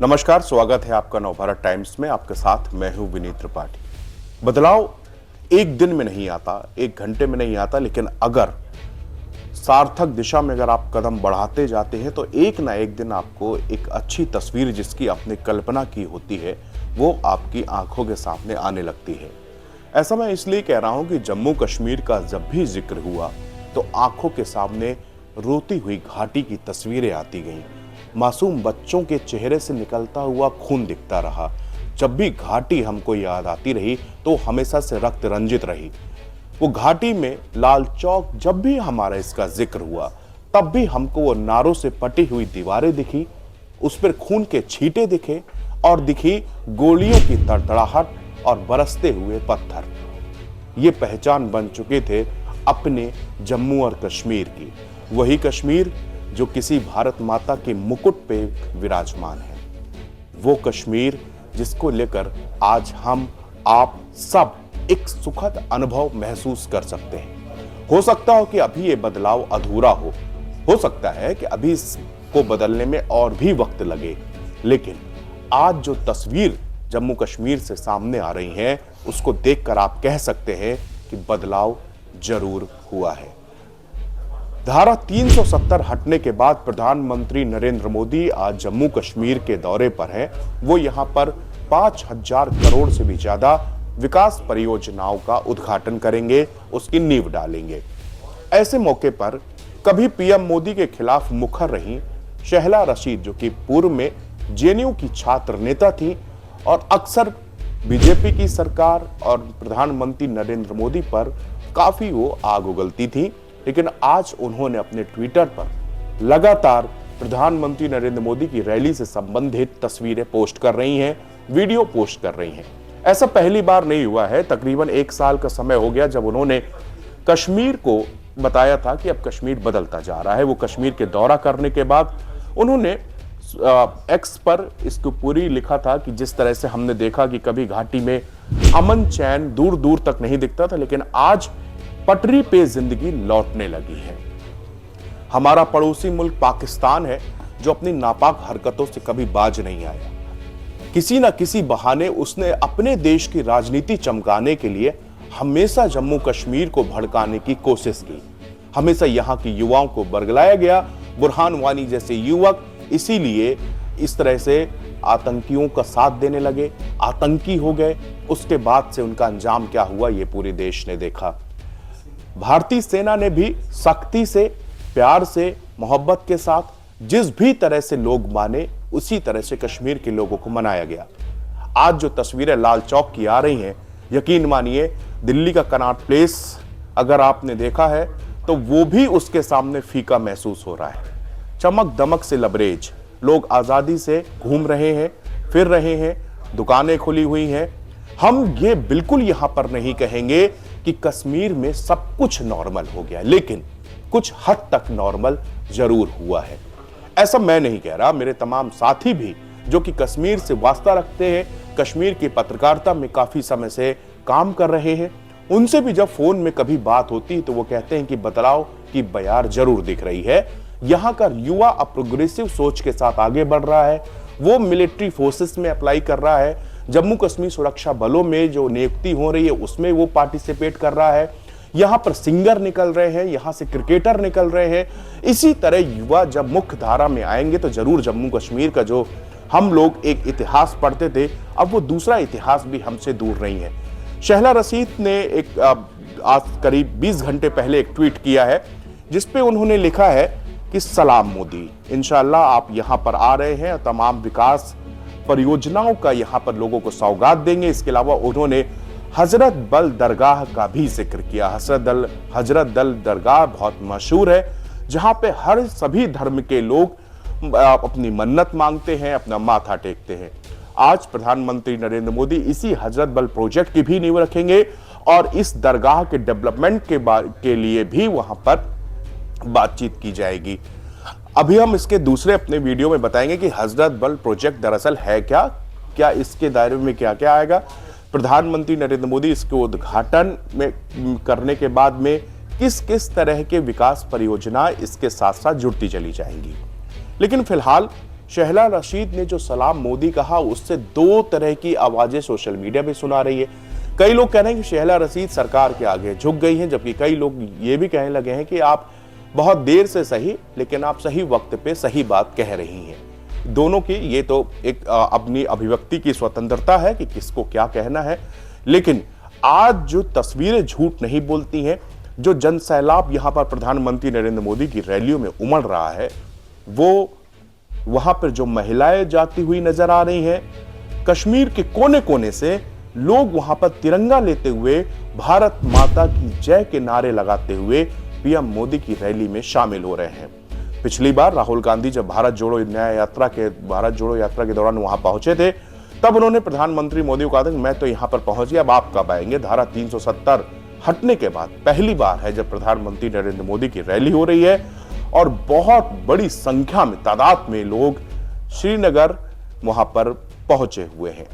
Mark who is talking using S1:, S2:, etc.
S1: नमस्कार, स्वागत है आपका नवभारत टाइम्स में। आपके साथ मैं हूं विनीत त्रिपाठी। बदलाव एक दिन में नहीं आता, एक घंटे में नहीं आता, लेकिन अगर सार्थक दिशा में अगर आप कदम बढ़ाते जाते हैं तो एक ना एक दिन आपको एक अच्छी तस्वीर जिसकी आपने कल्पना की होती है वो आपकी आंखों के सामने आने लगती है। ऐसा मैं इसलिए कह रहा हूं कि जम्मू कश्मीर का जब भी जिक्र हुआ तो आंखों के सामने रोती हुई घाटी की तस्वीरें आती गईं। मासूम बच्चों के चेहरे से निकलता हुआ खून दिखता रहा। जब भी घाटी हमको याद आती रही तो हमेशा से रक्त रंजित रही। वो घाटी में लाल चौक जब भी हमारा इसका जिक्र हुआ तब भी हमको वो नारों से पटी हुई दीवारें दिखी, उस पर खून के छींटे दिखे और दिखी गोलियों की तड़तड़ाहट और बरसते हुए पत्थर। ये पहचान बन चुके थे अपने जम्मू और कश्मीर की, वही कश्मीर जो किसी भारत माता के मुकुट पे विराजमान है, वो कश्मीर जिसको लेकर आज हम आप सब एक सुखद अनुभव महसूस कर सकते हैं। हो सकता हो कि अभी ये बदलाव अधूरा हो सकता है कि अभी इसको बदलने में और भी वक्त लगे, लेकिन आज जो तस्वीर जम्मू कश्मीर से सामने आ रही है उसको देखकर आप कह सकते हैं कि बदलाव जरूर हुआ है। धारा 370 हटने के बाद प्रधानमंत्री नरेंद्र मोदी आज जम्मू कश्मीर के दौरे पर हैं। वो यहां पर 5000 करोड़ से भी ज्यादा विकास परियोजनाओं का उद्घाटन करेंगे, उसकी नींव डालेंगे। ऐसे मौके पर कभी पीएम मोदी के खिलाफ मुखर रही शहला रशीद, जो कि पूर्व में जेएनयू की छात्र नेता थी और अक्सर बीजेपी की सरकार और प्रधानमंत्री नरेंद्र मोदी पर काफी वो आग उगलती थी, लेकिन आज उन्होंने अपने ट्विटर पर लगातार प्रधानमंत्री नरेंद्र मोदी की रैली से संबंधित तस्वीरें पोस्ट कर रही हैं, वीडियो पोस्ट कर रही हैं। ऐसा पहली बार नहीं हुआ है। तकरीबन 1 साल का समय हो गया जब उन्होंने कश्मीर को बताया था कि अब कश्मीर बदलता जा रहा है। वो कश्मीर के दौरा करने के बाद उन्होंने एक्स पर इसको पूरी लिखा था कि जिस तरह से हमने देखा कि कभी घाटी में अमन चैन दूर दूर तक नहीं दिखता था, लेकिन आज पटरी पे जिंदगी लौटने लगी है। हमारा पड़ोसी मुल्क पाकिस्तान है जो अपनी नापाक हरकतों से कभी बाज नहीं आया। किसी ना किसी बहाने उसने अपने देश की राजनीति चमकाने के लिए हमेशा जम्मू कश्मीर को भड़काने की कोशिश की। हमेशा यहां के युवाओं को बरगलाया गया। बुरहान वानी जैसे युवक इसीलिए इस तरह से आतंकियों का साथ देने लगे, आतंकी हो गए। उसके बाद से उनका अंजाम क्या हुआ ये पूरे देश ने देखा। भारतीय सेना ने भी सख्ती से, प्यार से, मोहब्बत के साथ जिस भी तरह से लोग माने उसी तरह से कश्मीर के लोगों को मनाया गया। आज जो तस्वीरें लाल चौक की आ रही हैं, यकीन मानिए दिल्ली का कनॉट प्लेस अगर आपने देखा है तो वो भी उसके सामने फीका महसूस हो रहा है। चमक दमक से लबरेज, लोग आजादी से घूम रहे हैं, फिर रहे हैं, दुकानें खुली हुई हैं। हम ये बिल्कुल यहां पर नहीं कहेंगे कि कश्मीर में सब कुछ नॉर्मल हो गया, लेकिन कुछ हद तक नॉर्मल जरूर हुआ है। ऐसा मैं नहीं कह रहा, मेरे तमाम साथी भी जो कि कश्मीर से वास्ता रखते हैं, कश्मीर की पत्रकारिता में काफी समय से काम कर रहे हैं, उनसे भी जब फोन में कभी बात होती है तो वो कहते हैं कि बदलाव की बयार जरूर दिख रही है। यहाँ का युवा अब प्रोग्रेसिव सोच के साथ आगे बढ़ रहा है। वो मिलिट्री फोर्सेस में अप्लाई कर रहा है, जम्मू कश्मीर सुरक्षा बलों में जो नियुक्ति हो रही है उसमें वो पार्टिसिपेट कर रहा है। यहां पर सिंगर निकल रहे हैं, यहां से क्रिकेटर निकल रहे हैं। इसी तरह युवा जब मुख्य धारा में आएंगे तो जरूर जम्मू कश्मीर का जो हम लोग एक इतिहास पढ़ते थे, अब वो दूसरा इतिहास भी हमसे दूर नहीं है। शहला रशीद ने एक आज करीब 20 घंटे पहले एक ट्वीट किया है जिसपे उन्होंने लिखा है कि सलाम मोदी, इंशाल्लाह आप यहां पर आ रहे हैं और तमाम विकास परियोजनाओं का यहां पर लोगों को सौगात देंगे। इसके अलावा उन्होंने हजरत बल दरगाह का भी जिक्र किया। हजरत बल दरगाह बहुत मशहूर है जहां पे हर सभी धर्म के लोग अपनी मन्नत मांगते हैं, अपना माथा टेकते हैं। आज प्रधानमंत्री नरेंद्र मोदी इसी हजरत बल प्रोजेक्ट की भी नींव रखेंगे और इस दरगाह के डेवलपमेंट के लिए भी वहां पर बातचीत की जाएगी। अभी हम इसके दूसरे अपने वीडियो में बताएंगे कि हजरत बल प्रोजेक्ट दरअसल है क्या इसके दायरे में क्या क्या आएगा। प्रधानमंत्री नरेंद्र मोदी इसके उद्घाटन में करने के बाद में किस किस तरह के विकास परियोजना इसके साथ साथ जुड़ती चली जाएंगी। लेकिन फिलहाल शहला रशीद ने जो सलाम मोदी कहा, उससे दो तरह की आवाजें सोशल मीडिया पे सुना रही है। कई लोग कह रहे हैं कि शहला रशीद सरकार के आगे झुक गई हैं, जबकि कई लोग ये भी कहने लगे हैं कि आप बहुत देर से सही, लेकिन आप सही वक्त पे सही बात कह रही हैं। दोनों की ये तो एक अपनी अभिव्यक्ति की स्वतंत्रता है कि किसको क्या कहना है, लेकिन आज जो तस्वीरें झूठ नहीं बोलती हैं, जो जन सैलाब यहां पर प्रधानमंत्री नरेंद्र मोदी की रैलियों में उमड़ रहा है, वो वहां पर जो महिलाएं जाती हुई नजर आ रही हैं, कश्मीर के कोने कोने से लोग वहां पर तिरंगा लेते हुए भारत माता की जय के नारे लगाते हुए पीएम मोदी की रैली में शामिल हो रहे हैं। पिछली बार राहुल गांधी जब भारत जोड़ो यात्रा के दौरान वहां पहुंचे थे, तब उन्होंने प्रधानमंत्री मोदी को कहा था कि मैं तो यहां पर पहुंच गया, अब आप कब आएंगे। धारा 370 हटने के बाद पहली बार है जब प्रधानमंत्री नरेंद्र मोदी की रैली हो रही है और बहुत बड़ी संख्या में, तादाद में लोग श्रीनगर वहां पर पहुंचे हुए हैं।